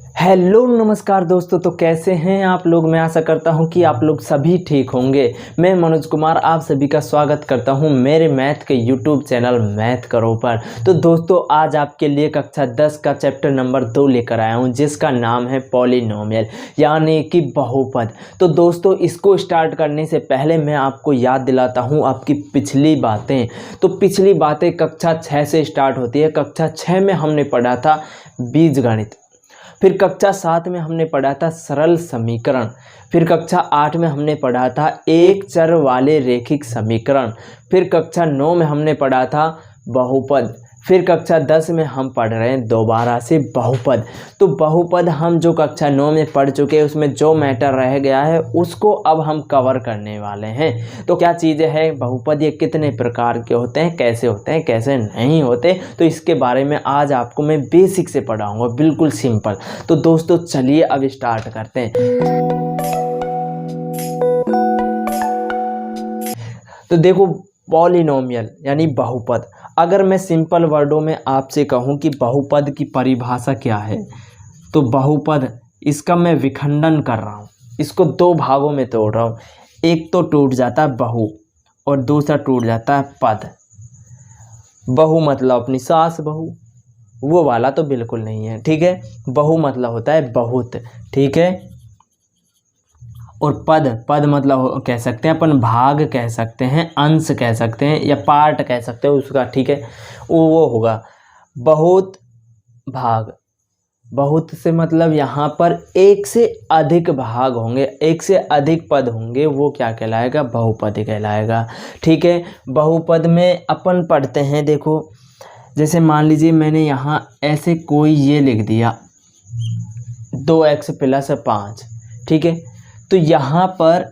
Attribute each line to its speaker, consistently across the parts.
Speaker 1: Hello नमस्कार दोस्तों, तो कैसे हैं आप लोग। मैं आशा करता हूं कि आप लोग सभी ठीक होंगे। मैं मनोज कुमार आप सभी का स्वागत करता हूं मेरे मैथ के यूट्यूब चैनल मैथ करो पर। तो दोस्तों आज आपके लिए कक्षा 10 का चैप्टर नंबर 2 लेकर आया हूं, जिसका नाम है पॉलिनोमियल यानी कि बहुपद। तो दोस्तों इसको स्टार्ट करने से पहले मैं आपको याद दिलाता हूँ आपकी पिछली बातें। तो पिछली बातें कक्षा 6 से स्टार्ट होती है। कक्षा 6 में हमने पढ़ा था बीजगणित, फिर कक्षा 7 में हमने पढ़ा था सरल समीकरण, फिर कक्षा 8 में हमने पढ़ा था एक चर वाले रैखिक समीकरण, फिर कक्षा 9 में हमने पढ़ा था बहुपद, फिर कक्षा 10 में हम पढ़ रहे हैं दोबारा से बहुपद। तो बहुपद हम जो कक्षा 9 में पढ़ चुके हैं उसमें जो मैटर रह गया है उसको अब हम कवर करने वाले हैं। तो क्या चीज़ें हैं बहुपद, ये कितने प्रकार के होते हैं, कैसे नहीं होते, तो इसके बारे में आज आपको मैं बेसिक से पढ़ाऊँगा, बिल्कुल सिंपल। तो दोस्तों चलिए अब स्टार्ट करते हैं। तो देखो पॉलिनोमियल यानी बहुपद, अगर मैं सिंपल वर्डों में आपसे कहूं कि बहुपद की परिभाषा क्या है, तो बहुपद इसका मैं विखंडन कर रहा हूं, इसको दो भागों में तोड़ रहा हूं। एक तो टूट जाता है बहु और दूसरा टूट जाता है पद। बहु मतलब अपनी सास बहू, वो वाला तो बिल्कुल नहीं है, ठीक है। बहु मतलब होता है बहुत, ठीक है। और पद मतलब कह सकते हैं अपन भाग कह सकते हैं, अंश कह सकते हैं या पार्ट कह सकते हैं उसका, ठीक है। वो होगा बहुत भाग। बहुत से मतलब यहाँ पर एक से अधिक भाग होंगे, एक से अधिक पद होंगे, वो क्या कहलाएगा, बहुपद कहलाएगा, ठीक है। बहुपद में अपन पढ़ते हैं, देखो जैसे मान लीजिए मैंने यहाँ ऐसे कोई ये लिख दिया 2x + 5, ठीक है। तो यहाँ पर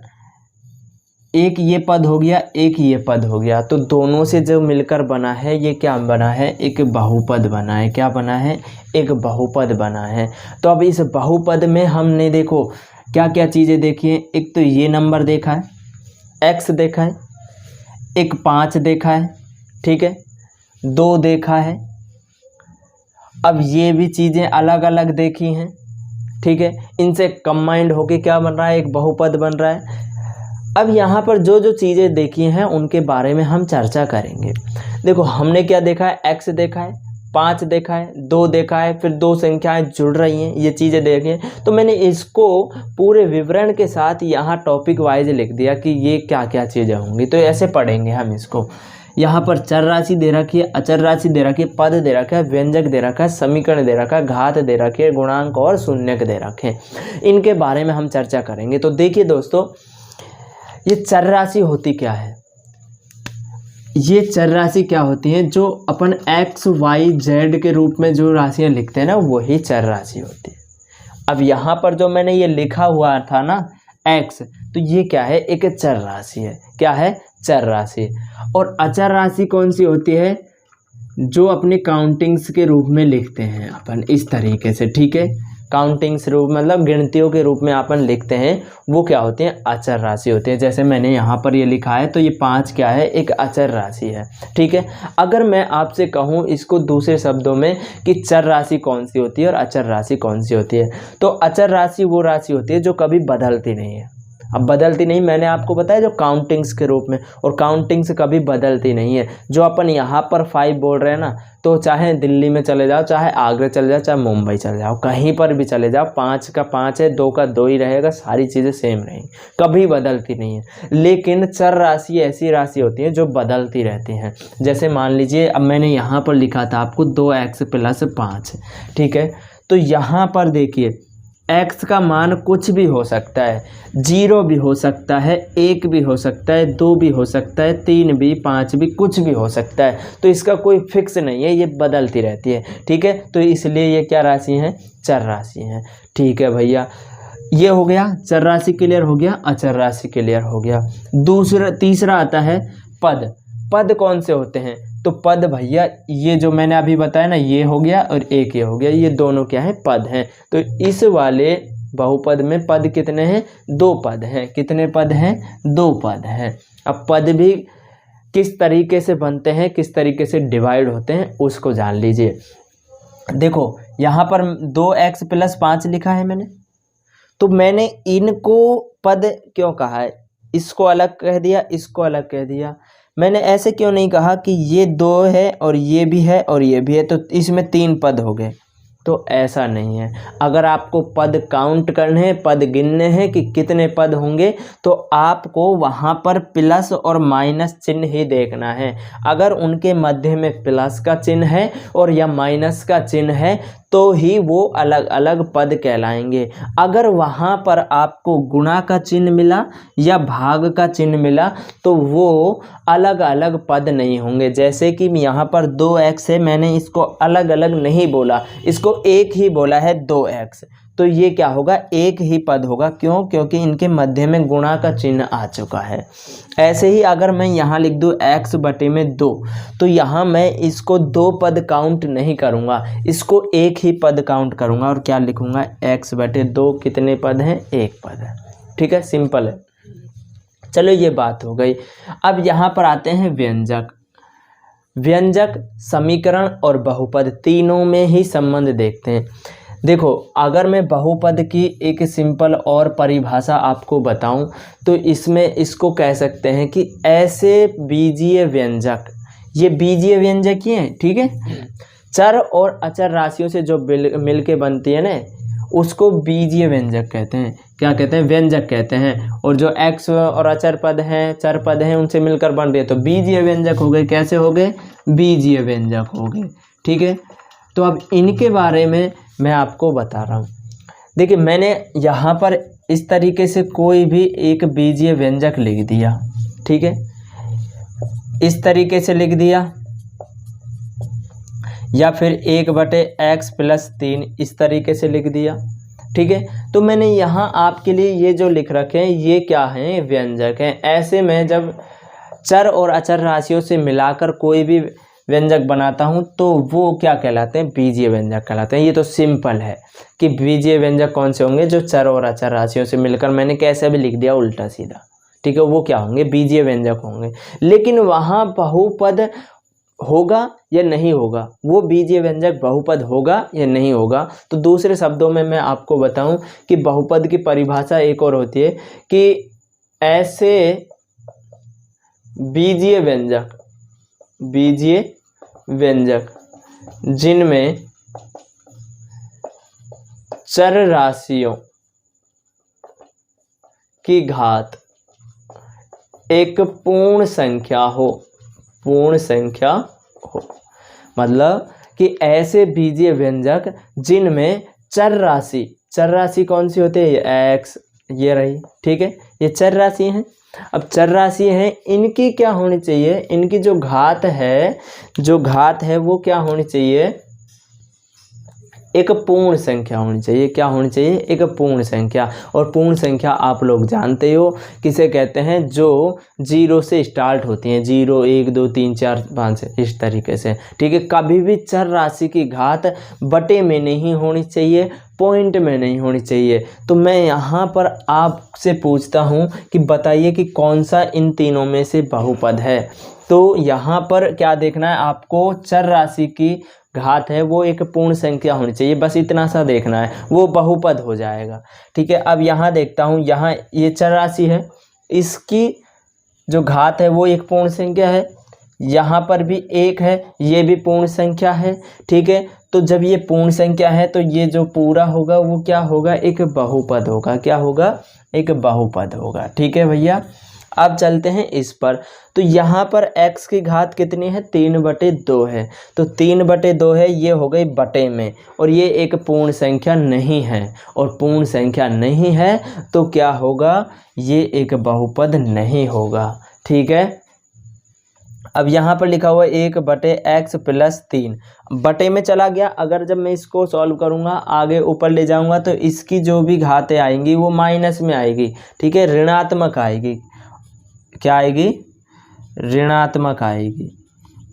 Speaker 1: एक ये पद हो गया, एक ये पद हो गया, तो दोनों से जो मिलकर बना है ये क्या बना है, एक बहुपद बना है। क्या बना है, एक बहुपद बना है। तो अब इस बहुपद में हमने देखो क्या क्या चीज़ें देखी हैं। एक तो ये नंबर देखा है, x देखा है, एक 5 देखा है, ठीक है, 2 देखा है। अब ये भी चीज़ें अलग अलग देखी हैं, ठीक है। इनसे कंबाइंड होके क्या बन रहा है, एक बहुपद बन रहा है। अब यहाँ पर जो जो चीज़ें देखी हैं उनके बारे में हम चर्चा करेंगे। देखो हमने क्या देखा है, x देखा है, 5 देखा है, 2 देखा है, फिर 2 संख्याएं जुड़ रही हैं, ये चीज़ें देखी हैं। तो मैंने इसको पूरे विवरण के साथ यहाँ टॉपिक वाइज लिख दिया कि ये क्या क्या चीज़ें होंगी। तो ऐसे पढ़ेंगे हम इसको। यहाँ पर चर राशि दे रखी है, अचर राशि दे रखी है, पद दे रखा है, व्यंजक दे रखा है, समीकरण दे रखा है, घात दे रखी है, गुणांक और शून्यक दे रखे हैं। इनके बारे में हम चर्चा करेंगे। तो देखिए दोस्तों, ये चर राशि होती क्या है, ये चर राशि क्या होती है, जो अपन x, y, z के रूप में जो राशियाँ लिखते हैं ना, वही चर राशि होती है। अब यहाँ पर जो मैंने ये लिखा हुआ था ना x, तो ये क्या है, एक चर राशि है। क्या है, चर राशि। और अचर राशि कौन सी होती है, जो अपने काउंटिंग्स के रूप में लिखते हैं अपन इस तरीके से, ठीक है। काउंटिंग्स रूप मतलब गिनतियों के रूप में अपन लिखते हैं, वो क्या होते हैं, अचर राशि होते हैं। जैसे मैंने यहाँ पर ये लिखा है, तो ये 5 क्या है, एक अचर राशि है, ठीक है। अगर मैं आपसे कहूँ इसको दूसरे शब्दों में कि चर राशि कौन सी होती है और अचर राशि कौन सी होती है, तो अचर राशि वो राशि होती है जो कभी बदलती नहीं है। अब बदलती नहीं, मैंने आपको बताया जो काउंटिंग्स के रूप में, और काउंटिंग्स कभी बदलती नहीं है। जो अपन यहाँ पर 5 बोल रहे हैं ना, तो चाहे दिल्ली में चले जाओ, चाहे आगरा चले जाओ, चाहे मुंबई चले जाओ, कहीं पर भी चले जाओ, 5 का 5 है, 2 का 2 ही रहेगा, सारी चीज़ें सेम रहेंगी, कभी बदलती नहीं है। लेकिन चर राशि ऐसी राशि होती है जो बदलती रहती हैं। जैसे मान लीजिए अब मैंने यहाँ पर लिखा था आपको 2x + 5, ठीक है। तो यहाँ पर देखिए x का मान कुछ भी हो सकता है, 0 भी हो सकता है, 1 भी हो सकता है, 2 भी हो सकता है, 3 भी, 5 भी, कुछ भी हो सकता है। तो इसका कोई फिक्स नहीं है, ये बदलती रहती है, ठीक है। तो इसलिए ये क्या राशि हैं, चर राशि हैं, ठीक है भैया। ये हो गया चर राशि क्लियर हो गया, अचर राशि क्लियर हो गया। तीसरा आता है पद। पद कौन से होते हैं, तो पद भैया ये जो मैंने अभी बताया ना, ये हो गया और एक ये हो गया, ये दोनों क्या है, पद हैं। तो इस वाले बहुपद में पद कितने हैं, 2 पद हैं। कितने पद हैं, 2 पद हैं। अब पद भी किस तरीके से बनते हैं, किस तरीके से डिवाइड होते हैं, उसको जान लीजिए। देखो यहाँ पर 2x + 5 लिखा है मैंने, तो मैंने इनको पद क्यों कहा है, इसको अलग कह दिया, इसको अलग कह दिया। मैंने ऐसे क्यों नहीं कहा कि ये 2 है और ये भी है और ये भी है तो इसमें 3 पद हो गए, तो ऐसा नहीं है। अगर आपको पद काउंट करने हैं, पद गिनने हैं कि कितने पद होंगे, तो आपको वहाँ पर प्लस और माइनस चिन्ह ही देखना है। अगर उनके मध्य में प्लस का चिन्ह है और या माइनस का चिन्ह है तो ही वो अलग अलग पद कहलाएंगे। अगर वहाँ पर आपको गुणा का चिन्ह मिला या भाग का चिन्ह मिला तो वो अलग अलग पद नहीं होंगे। जैसे कि यहाँ पर 2x है, मैंने इसको अलग अलग नहीं बोला, इसको एक ही बोला है 2x, तो ये क्या होगा, एक ही पद होगा। क्यों? क्योंकि इनके मध्य में गुणा का चिन्ह आ चुका है। ऐसे ही अगर मैं यहाँ लिख दूँ x/2, तो यहाँ मैं इसको 2 पद काउंट नहीं करूँगा, इसको एक ही पद काउंट करूँगा और क्या लिखूँगा, x/2 कितने पद हैं, एक पद है। ठीक है, सिंपल है। चलो ये बात हो गई। अब यहाँ पर आते हैं व्यंजक। व्यंजक, समीकरण और बहुपद तीनों में ही संबंध देखते हैं। देखो, अगर मैं बहुपद की एक सिंपल और परिभाषा आपको बताऊं तो इसमें इसको कह सकते हैं कि ऐसे बीजीय व्यंजक, ये बीजीय व्यंजक ही हैं, ठीक है। चर और अचर राशियों से जो मिल के बनती है ना, उसको बीजीय व्यंजक कहते हैं। क्या कहते हैं, व्यंजक कहते हैं। और जो x और अचर पद हैं, चर पद हैं, उनसे मिलकर बन रही है तो बीजीय व्यंजक हो गए। कैसे हो गए, बीजीय व्यंजक हो गए। ठीक है, तो अब इनके बारे में मैं आपको बता रहा हूँ। देखिए, मैंने यहाँ पर इस तरीके से कोई भी एक बीजीय व्यंजक लिख दिया, ठीक है, इस तरीके से लिख दिया, या फिर 1/x + 3 इस तरीके से लिख दिया। ठीक है, तो मैंने यहाँ आपके लिए ये जो लिख रखे हैं ये क्या हैं, व्यंजक हैं। ऐसे में जब चर और अचर राशियों से मिलाकर कोई भी व्यंजक बनाता हूँ तो वो क्या कहलाते हैं, बीजीय व्यंजक कहलाते हैं। ये तो सिंपल है कि बीजीय व्यंजक कौन से होंगे, जो चर और अचर राशियों से मिलकर, मैंने कैसे भी लिख दिया उल्टा सीधा, ठीक है, वो क्या होंगे, बीजीय व्यंजक होंगे। लेकिन वहाँ बहुपद होगा या नहीं होगा, वो बीजीय व्यंजक बहुपद होगा या नहीं होगा। तो दूसरे शब्दों में मैं आपको बताऊं कि बहुपद की परिभाषा एक और होती है कि ऐसे बीजीय व्यंजक जिनमें चर राशियों की घात एक पूर्ण संख्या हो, मतलब कि ऐसे बीजीय व्यंजक जिनमें चर राशि कौन सी होती है, x, ये रही, ठीक है, ये चर राशि हैं। अब चर राशि हैं, इनकी क्या होनी चाहिए, इनकी जो घात है वो क्या होनी चाहिए, एक पूर्ण संख्या होनी चाहिए। क्या होनी चाहिए, एक पूर्ण संख्या। और पूर्ण संख्या आप लोग जानते हो किसे कहते हैं, जो 0 से स्टार्ट होती हैं, 0, 1, 2, 3, 4, 5 इस तरीके से। ठीक है, कभी भी चर राशि की घात बटे में नहीं होनी चाहिए, पॉइंट में नहीं होनी चाहिए। तो मैं यहाँ पर आपसे पूछता हूँ कि बताइए कि कौन सा इन तीनों में से बहुपद है। तो यहाँ पर क्या देखना है आपको, चर राशि की घात है वो एक पूर्ण संख्या होनी चाहिए, बस इतना सा देखना है, वो बहुपद हो जाएगा। ठीक है, अब यहाँ देखता हूँ, यहाँ ये चर राशि है, इसकी जो घात है वो एक पूर्ण संख्या है, यहाँ पर भी एक है, ये भी पूर्ण संख्या है। ठीक है, तो जब ये पूर्ण संख्या है तो ये जो पूरा होगा वो क्या होगा, एक बहुपद होगा। क्या होगा, एक बहुपद होगा। ठीक है भैया, अब चलते हैं इस पर। तो यहाँ पर x की घात कितनी है, 3/2 है, तो 3/2 है, ये हो गई बटे में, और ये एक पूर्ण संख्या नहीं है, और पूर्ण संख्या नहीं है तो क्या होगा, ये एक बहुपद नहीं होगा। ठीक है, अब यहाँ पर लिखा हुआ 1/x + 3 बटे में चला गया। अगर जब मैं इसको सॉल्व करूँगा, आगे ऊपर ले जाऊँगा तो इसकी जो भी घातें आएंगी वो माइनस में आएगी। ठीक है, ऋणात्मक आएगी। क्या आएगी, ऋणात्मक आएगी।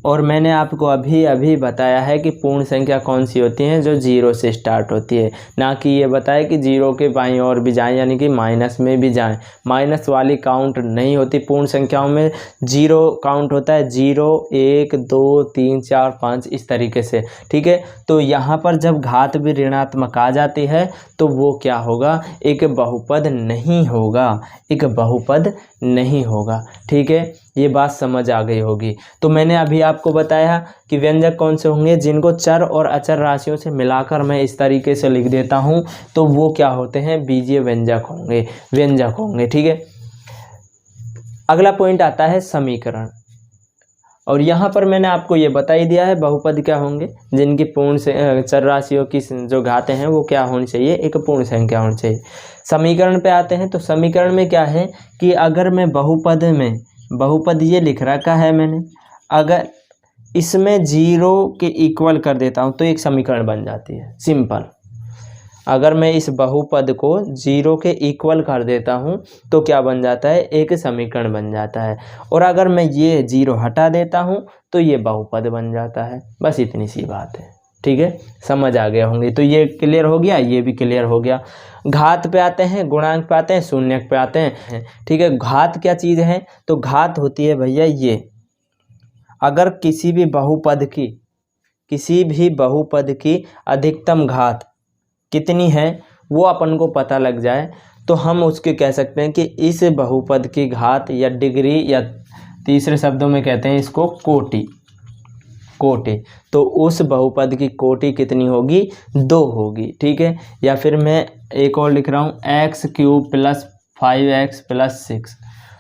Speaker 1: और मैंने आपको अभी अभी बताया है कि पूर्ण संख्या कौन सी होती हैं, जो जीरो से स्टार्ट होती है, ना कि ये बताया कि जीरो के बाईं ओर भी जाएं, यानी कि माइनस में भी जाएं। माइनस वाली काउंट नहीं होती पूर्ण संख्याओं में, जीरो काउंट होता है, 0 1 2 3 4 5 इस तरीके से, ठीक है। तो यहाँ पर जब घात भी ऋणात्मक आ जाती है तो वो क्या होगा, एक बहुपद नहीं होगा, एक बहुपद नहीं होगा, ठीक है। ये बात समझ आ गई होगी। तो मैंने अभी आपको बताया कि व्यंजक कौन से होंगे, जिनको चर और अचर राशियों से मिलाकर मैं इस तरीके से लिख देता हूँ तो वो क्या होते हैं, बीजीय व्यंजक होंगे, व्यंजक होंगे, ठीक है। अगला पॉइंट आता है समीकरण, और यहाँ पर मैंने आपको ये बता ही दिया है बहुपद क्या होंगे, जिनकी पूर्ण से चर राशियों की जो घातें हैं वो क्या होनी चाहिए, एक पूर्ण संख्या होनी चाहिए। समीकरण पे आते हैं, तो समीकरण में क्या है कि अगर मैं बहुपद में, बहुपद ये लिख रखा है मैंने, अगर इसमें 0 के इक्वल कर देता हूँ तो एक समीकरण बन जाती है, सिंपल। अगर मैं इस बहुपद को 0 के इक्वल कर देता हूँ तो क्या बन जाता है, एक समीकरण बन जाता है। और अगर मैं ये 0 हटा देता हूँ तो ये बहुपद बन जाता है। बस इतनी सी बात है, ठीक है, समझ आ गया होंगे। तो ये क्लियर हो गया, ये भी क्लियर हो गया। घात पे आते हैं, गुणांक पे आते हैं, शून्यक पे आते हैं, ठीक है। घात क्या चीज़ है, तो घात होती है भैया ये, अगर किसी भी बहुपद की अधिकतम घात कितनी है वो अपन को पता लग जाए तो हम उसके कह सकते हैं कि इस बहुपद की घात या डिग्री, या तीसरे शब्दों में कहते हैं इसको कोटि, कोटि। तो उस बहुपद की कोटि कितनी होगी, 2 होगी, ठीक है। या फिर मैं एक और लिख रहा हूँ, x³ + 5x + 6।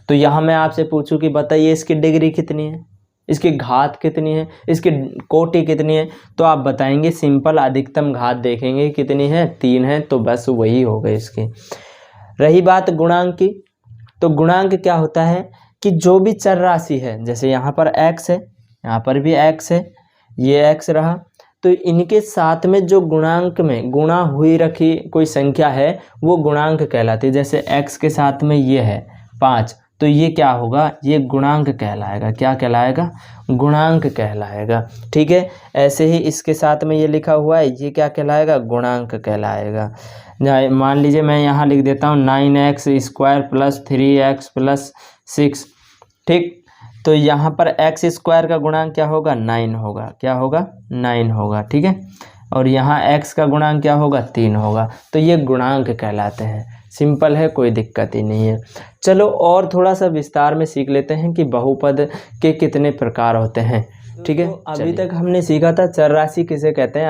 Speaker 1: तो यहाँ मैं आपसे पूछूं कि बताइए इसकी डिग्री कितनी है, इसकी घात कितनी है, इसकी कोटि कितनी है, तो आप बताएंगे सिंपल, अधिकतम घात देखेंगे कितनी है, 3 है, तो बस वही हो गई इसकी। रही बात गुणांक की, तो गुणांक क्या होता है कि जो भी चर राशि है, जैसे यहाँ पर x है, यहाँ पर भी x है, ये x रहा, तो इनके साथ में जो गुणांक में गुणा हुई रखी कोई संख्या है वो गुणांक कहलाती है। जैसे x के साथ में ये है 5, तो ये क्या होगा, ये गुणांक कहलाएगा। क्या कहलाएगा, गुणांक कहलाएगा, ठीक है। ऐसे ही इसके साथ में ये लिखा हुआ है, ये क्या कहलाएगा, गुणांक कहलाएगा। मान लीजिए मैं यहाँ लिख देता हूँ 9x² + 3x + 6, ठीक। तो यहाँ पर x² का गुणांक क्या होगा, 9 होगा, क्या होगा, 9 होगा, ठीक है। और यहाँ x का गुणांक क्या होगा, 3 होगा। तो ये गुणांक कहलाते हैं, सिंपल है, कोई दिक्कत ही नहीं है। चलो और थोड़ा सा विस्तार में सीख लेते हैं कि बहुपद के कितने प्रकार होते हैं, ठीक है। अभी तक हमने सीखा था चर राशि किसे कहते हैं,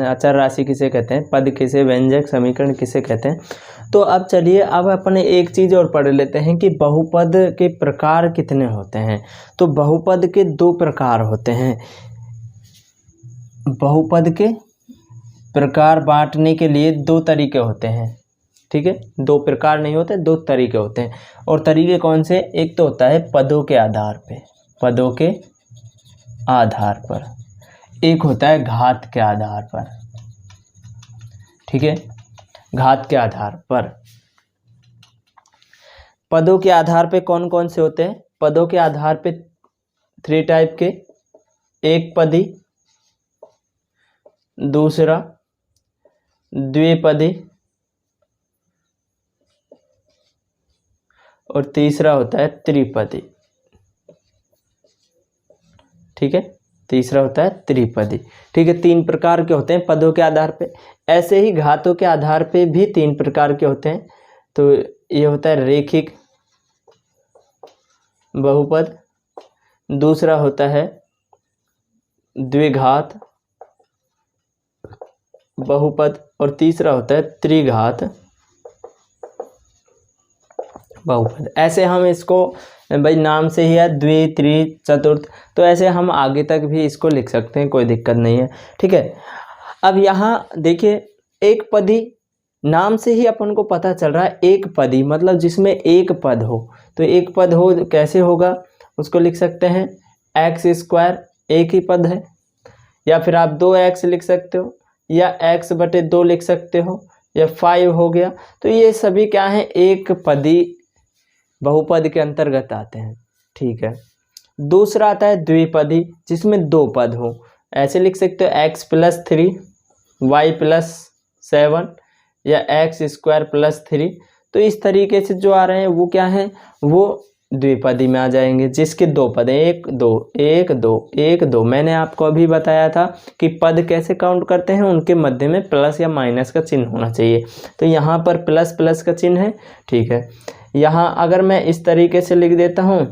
Speaker 1: अचर राशि किसे कहते हैं, पद किसे, व्यंजक, समीकरण किसे कहते हैं। तो अब चलिए, अब अपने एक चीज़ और पढ़ लेते हैं कि बहुपद के प्रकार कितने होते हैं। तो बहुपद के 2 प्रकार होते हैं। बहुपद के प्रकार बांटने के लिए 2 तरीके होते हैं, ठीक है। 2 प्रकार नहीं होते, 2 तरीके होते हैं। और तरीके कौन से, एक तो होता है पदों के आधार पे, पदों के आधार पर, एक होता है घात के आधार पर, ठीक है, घात के आधार पर। पदों के आधार पे कौन कौन से होते हैं, पदों के आधार पे 3 टाइप के, एक पदी, दूसरा द्विपदी, और तीसरा होता है त्रिपदी, ठीक है, तीसरा होता है त्रिपदी, ठीक है। 3 प्रकार के होते हैं पदों के आधार पे। ऐसे ही घातों के आधार पे भी 3 प्रकार के होते हैं। तो ये होता है रेखिक बहुपद, दूसरा होता है द्विघात बहुपद, और तीसरा होता है त्रिघात बहुपद। ऐसे हम इसको, भाई नाम से ही है द्वि, त्रि, चतुर्थ, तो ऐसे हम आगे तक भी इसको लिख सकते हैं, कोई दिक्कत नहीं है, ठीक है। अब यहाँ देखिए, एक पदी, नाम से ही अपन को पता चल रहा है एक पदी मतलब जिसमें एक पद हो। तो एक पद हो कैसे होगा, उसको लिख सकते हैं x², एक ही पद है, या फिर आप 2x लिख सकते हो, या x/2 लिख सकते हो, या 5 हो गया। तो ये सभी क्या है, एक पदी बहुपद के अंतर्गत आते हैं, ठीक है। दूसरा आता है द्विपदी जिसमें दो पद हो, ऐसे लिख सकते हो x+3 y+7 या x² + 3। तो इस तरीके से जो आ रहे हैं वो क्या है, वो द्विपदी में आ जाएंगे जिसके दो पद हैं, 1 2 1 2 1 2। मैंने आपको अभी बताया था कि पद कैसे काउंट करते हैं, उनके मध्य में प्लस या माइनस का चिन्ह होना चाहिए। तो यहाँ पर प्लस प्लस का चिन्ह है, ठीक है। यहाँ अगर मैं इस तरीके से लिख देता हूँ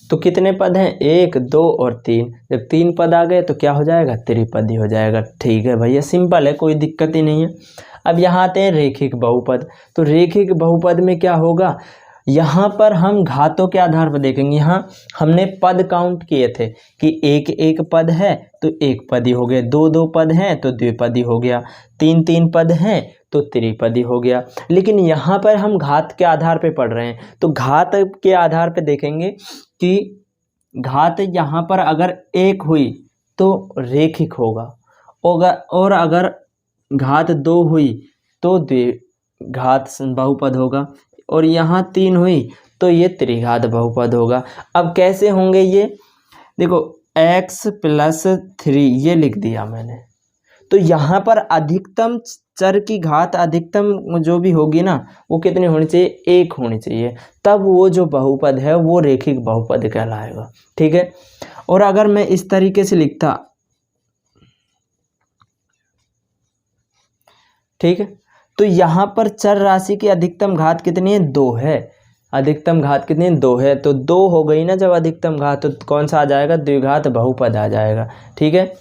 Speaker 1: तो कितने पद हैं, 1 2 और 3। जब 3 पद आ गए तो क्या हो जाएगा, त्रिपदी हो जाएगा। ठीक है भैया, सिंपल है, कोई दिक्कत ही नहीं है। अब यहाँ आते हैं रेखिक बहुपद। तो रेखिक बहुपद में क्या होगा, यहाँ पर हम घातों के आधार पर देखेंगे। यहाँ हमने पद काउंट किए थे कि एक एक पद है तो एक पदी हो गया, दो दो पद हैं तो द्विपदी हो गया, तीन तीन पद हैं तो त्रिपदी हो गया। लेकिन यहाँ पर हम घात के आधार पे पढ़ रहे हैं, तो घात के आधार पे देखेंगे कि घात यहाँ पर अगर एक हुई तो रेखिक होगा, और अगर घात 2 हुई तो द्विघात बहुपद होगा, और यहाँ 3 हुई तो ये त्रिघात बहुपद होगा। अब कैसे होंगे ये, देखो x+3 ये लिख दिया मैंने। तो यहाँ पर अधिकतम चर की घात अधिकतम जो भी होगी ना वो कितनी होनी चाहिए, 1 होनी चाहिए, तब वो जो बहुपद है वो रेखिक बहुपद कहलाएगा। ठीक है। और अगर मैं इस तरीके से लिखता, ठीक है, तो यहाँ पर चर राशि की अधिकतम घात कितनी है, 2 है। अधिकतम घात कितनी है, 2 है। तो 2 हो गई ना जब अधिकतम घात, तो कौन सा आ जाएगा, द्विघात बहुपद आ जाएगा। ठीक है।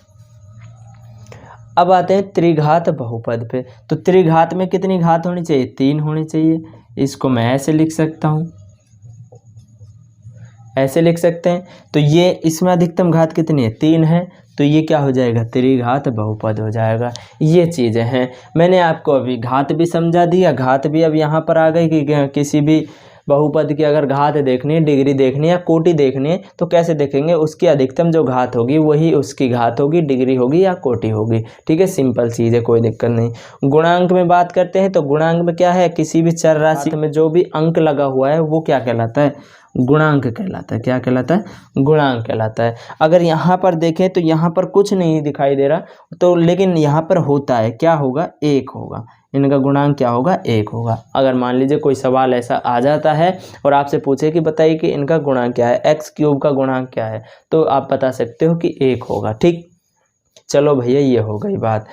Speaker 1: अब आते हैं त्रिघात बहुपद पे। तो त्रिघात में कितनी घात होनी चाहिए, 3 होनी चाहिए। इसको मैं ऐसे लिख सकता हूँ, ऐसे लिख सकते हैं। तो ये इसमें अधिकतम घात कितनी है, 3 है, तो ये क्या हो जाएगा, त्रिघात बहुपद हो जाएगा। ये चीज़ें हैं, मैंने आपको अभी घात भी समझा दिया, घात भी अब यहाँ पर आ गई कि किसी भी बहुपद की अगर घात देखनी है, डिग्री देखनी है या कोटि देखनी है तो कैसे देखेंगे, उसकी अधिकतम जो घात होगी वही उसकी घात होगी, डिग्री होगी या कोटि होगी। ठीक है, सिंपल चीज़ है, कोई दिक्कत नहीं। गुणांक में बात करते हैं तो गुणांक में क्या है, किसी भी चर राशि में जो भी अंक लगा हुआ है वो क्या कहलाता है, गुणांक कहलाता है। क्या कहलाता है, गुणांक कहलाता है। अगर यहाँ पर देखें तो यहाँ पर कुछ नहीं दिखाई दे रहा, तो लेकिन यहाँ पर होता है, क्या होगा, 1 होगा। इनका गुणांक क्या होगा, 1 होगा। अगर मान लीजिए कोई सवाल ऐसा आ जाता है और आपसे पूछे कि बताइए कि इनका गुणांक क्या है, x³ का गुणांक क्या है, तो आप बता सकते हो कि 1 होगा। ठीक, चलो भैया ये हो गई बात।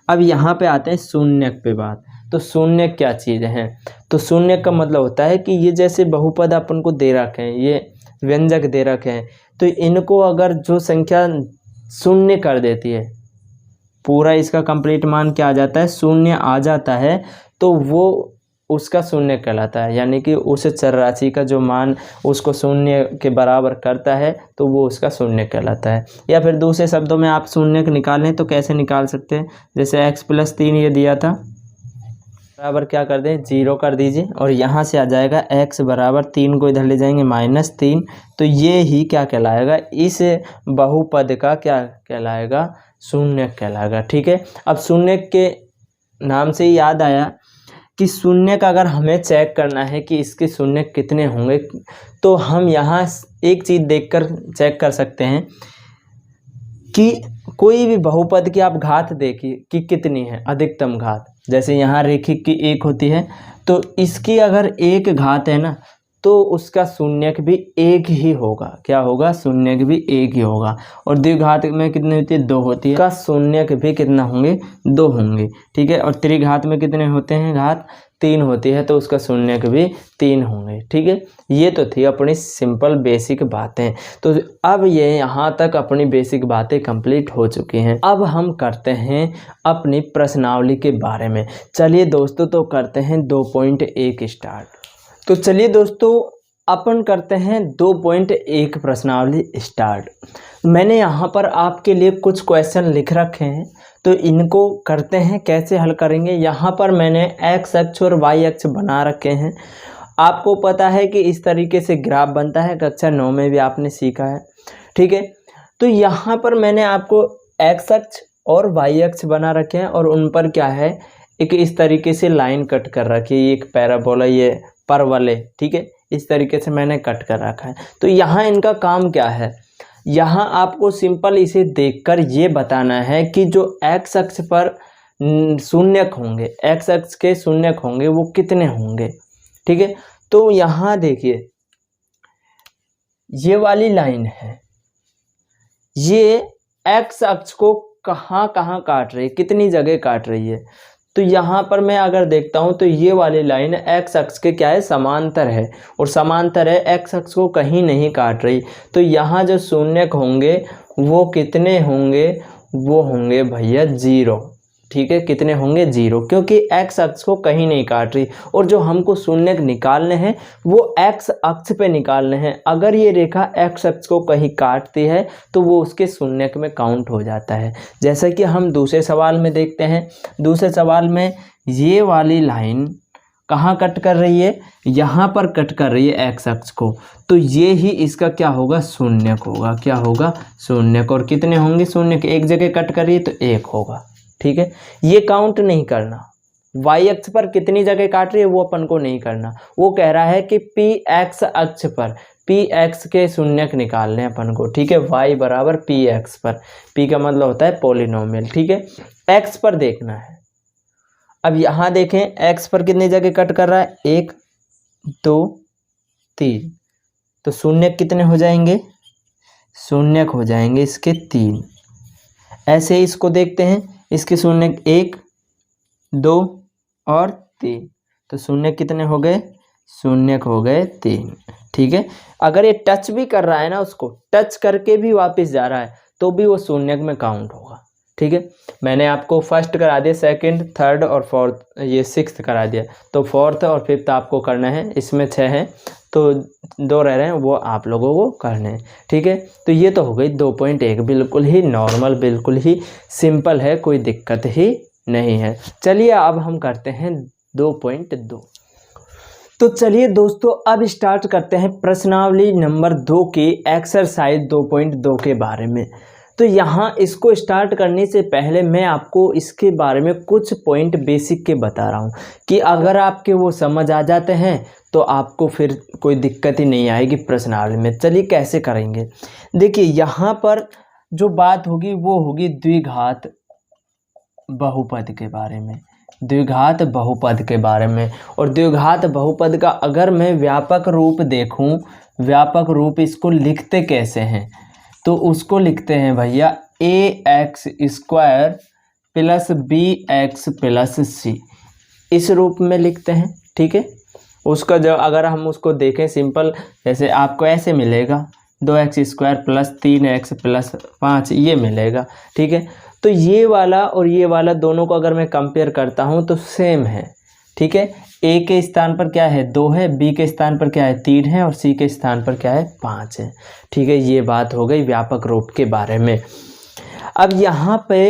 Speaker 1: अब यहाँ पे आते हैं शून्यक पे बात। तो शून्य क्या चीज़ है, तो शून्य का मतलब होता है कि ये जैसे बहुपद अपन को दे रखे हैं, ये व्यंजक दे रखे हैं, तो इनको अगर जो संख्या शून्य कर देती है, पूरा इसका कंप्लीट मान क्या आ जाता है, शून्य आ जाता है, तो वो उसका शून्य कहलाता है। यानी कि उस चर राशि का जो मान उसको शून्य के बराबर करता है तो वो उसका शून्य कहलाता है। या फिर दूसरे शब्दों में आप शून्य निकालें तो कैसे निकाल सकते हैं, जैसे x+3 ये दिया था, बराबर क्या कर दें, 0 कर दीजिए, और यहाँ से आ जाएगा x बराबर 3 को इधर ले जाएंगे -3, तो ये ही क्या कहलाएगा, इस बहुपद का क्या कहलाएगा, शून्य कहलाएगा। ठीक है। अब शून्य के नाम से ही याद आया कि शून्य का अगर हमें चेक करना है कि इसके शून्य कितने होंगे, तो हम यहाँ एक चीज़ देखकर चेक कर सकते हैं कि कोई भी बहुपद की आप घात देखिए कि कितनी है, अधिकतम घात। जैसे यहाँ रेखिक की 1 होती है, तो इसकी अगर 1 घात है ना, तो उसका शून्यक भी 1 ही होगा। क्या होगा, शून्यक भी 1 ही होगा। और द्विघात में कितनी होती है, 2 होती है, का शून्यक भी कितना होंगे, 2 होंगे। ठीक है। और त्रिघात में कितने होते हैं, घात 3 होती है, तो उसका शून्यक भी 3 होंगे। ठीक है। ये तो थी अपनी सिंपल बेसिक बातें। तो अब ये यहाँ तक अपनी बेसिक बातें कंप्लीट हो चुकी हैं। अब हम करते हैं अपनी प्रश्नावली के बारे में। चलिए दोस्तों, तो करते हैं 2.1 स्टार्ट। तो चलिए दोस्तों, अपन करते हैं 2.1 प्रश्नावली स्टार्ट। मैंने यहाँ पर आपके लिए कुछ क्वेश्चन लिख रखे हैं, तो इनको करते हैं, कैसे हल करेंगे। यहाँ पर मैंने x अक्ष और y अक्ष बना रखे हैं। आपको पता है कि इस तरीके से ग्राफ बनता है, कक्षा 9 में भी आपने सीखा है। ठीक है। तो यहाँ पर मैंने आपको x अक्ष और y अक्ष बना रखे हैं, और उन पर क्या है, एक इस तरीके से लाइन कट कर रखी है, एक पैराबोला, ये परवलय। ठीक है, इस तरीके से मैंने कट कर रखा है। तो यहाँ इनका काम क्या है, यहाँ आपको सिंपल इसे देखकर ये बताना है कि जो एक्स अक्ष पर शून्यक होंगे, एक्स अक्ष के शून्यक होंगे वो कितने होंगे। ठीक है, तो यहाँ देखिए ये वाली लाइन है, ये एक्स अक्ष को कहाँ कहाँ काट रही है, कितनी जगह काट रही है। तो यहाँ पर मैं अगर देखता हूँ तो ये वाली लाइन एक्स अक्ष के क्या है, समांतर है, और समांतर है, एक्स अक्ष को कहीं नहीं काट रही। तो यहाँ जो शून्यक होंगे वो कितने होंगे, वो होंगे भैया 0। ठीक है, कितने होंगे 0, क्योंकि एक्स अक्ष को कहीं नहीं काट रही। और जो हमको शून्यक निकालने हैं वो एक्स अक्ष पे निकालने हैं। अगर ये रेखा एक्स अक्ष को कहीं काटती है तो वो उसके शून्यक में काउंट हो जाता है। जैसा कि हम दूसरे सवाल में देखते हैं, दूसरे सवाल में ये वाली लाइन कहाँ कट कर रही है, यहाँ पर कट कर रही है एक्स अक्ष को। तो ये ही इसका क्या होगा, शून्यक होगा। क्या होगा, शून्यक। और कितने होंगे शून्यक, एक जगह कट कर रही है तो 1 होगा। ठीक है, ये काउंट नहीं करना, वाई अक्ष पर कितनी जगह काट रही है वो अपन को नहीं करना। वो कह रहा है कि पी एक्स अक्ष पर पी एक्स के शून्यक निकालने अपन को। ठीक है, वाई बराबर पी एक्स पर, पी का मतलब होता है पॉलिनोमियल। ठीक है, एक्स पर देखना है। अब यहाँ देखें एक्स पर कितनी जगह कट कर रहा है, 1 2 3, तो शून्यक कितने हो जाएंगे, शून्यक हो जाएंगे इसके 3। ऐसे ही इसको देखते हैं, इसके शून्यक 1 2 और 3, तो शून्यक कितने हो गए, शून्यक हो गए 3। ठीक है, अगर ये टच भी कर रहा है ना, उसको टच करके भी वापस जा रहा है तो भी वो शून्यक में काउंट होगा। ठीक है, मैंने आपको फर्स्ट करा दिया, सेकंड, थर्ड और फोर्थ, ये सिक्स्थ करा दिया, तो फोर्थ और फिफ्थ आपको करना है। इसमें 6 हैं तो 2 रह रहे हैं, वो आप लोगों को करने हैं। ठीक है, तो ये तो हो गई 2.1, बिल्कुल ही नॉर्मल, बिल्कुल ही सिंपल है, कोई दिक्कत ही नहीं है। चलिए अब हम करते हैं 2.2। तो चलिए दोस्तों अब स्टार्ट करते हैं प्रश्नावली नंबर 2 की एक्सरसाइज 2.2 के बारे में। तो यहाँ इसको स्टार्ट करने से पहले मैं आपको इसके बारे में कुछ पॉइंट बेसिक के बता रहा हूँ कि अगर आपके वो समझ आ जाते हैं तो आपको फिर कोई दिक्कत ही नहीं आएगी प्रश्नावली में। चलिए कैसे करेंगे, देखिए यहाँ पर जो बात होगी वो होगी द्विघात बहुपद के बारे में, द्विघात बहुपद के बारे में। और द्विघात बहुपद का अगर मैं व्यापक रूप देखूं, व्यापक रूप इसको लिखते कैसे हैं, तो उसको लिखते हैं भैया ax² plus bx plus c, इस रूप में लिखते हैं। ठीक है, उसका जब अगर हम उसको देखें सिंपल, जैसे आपको ऐसे मिलेगा 2x² प्लस 3x प्लस 5, ये मिलेगा। ठीक है, तो ये वाला और ये वाला दोनों को अगर मैं कंपेयर करता हूँ तो सेम है। ठीक है, ए के स्थान पर क्या है 2 है, बी के स्थान पर क्या है 3 है, और सी के स्थान पर क्या है 5 है। ठीक है, ये बात हो गई व्यापक रूप के बारे में। अब यहाँ पे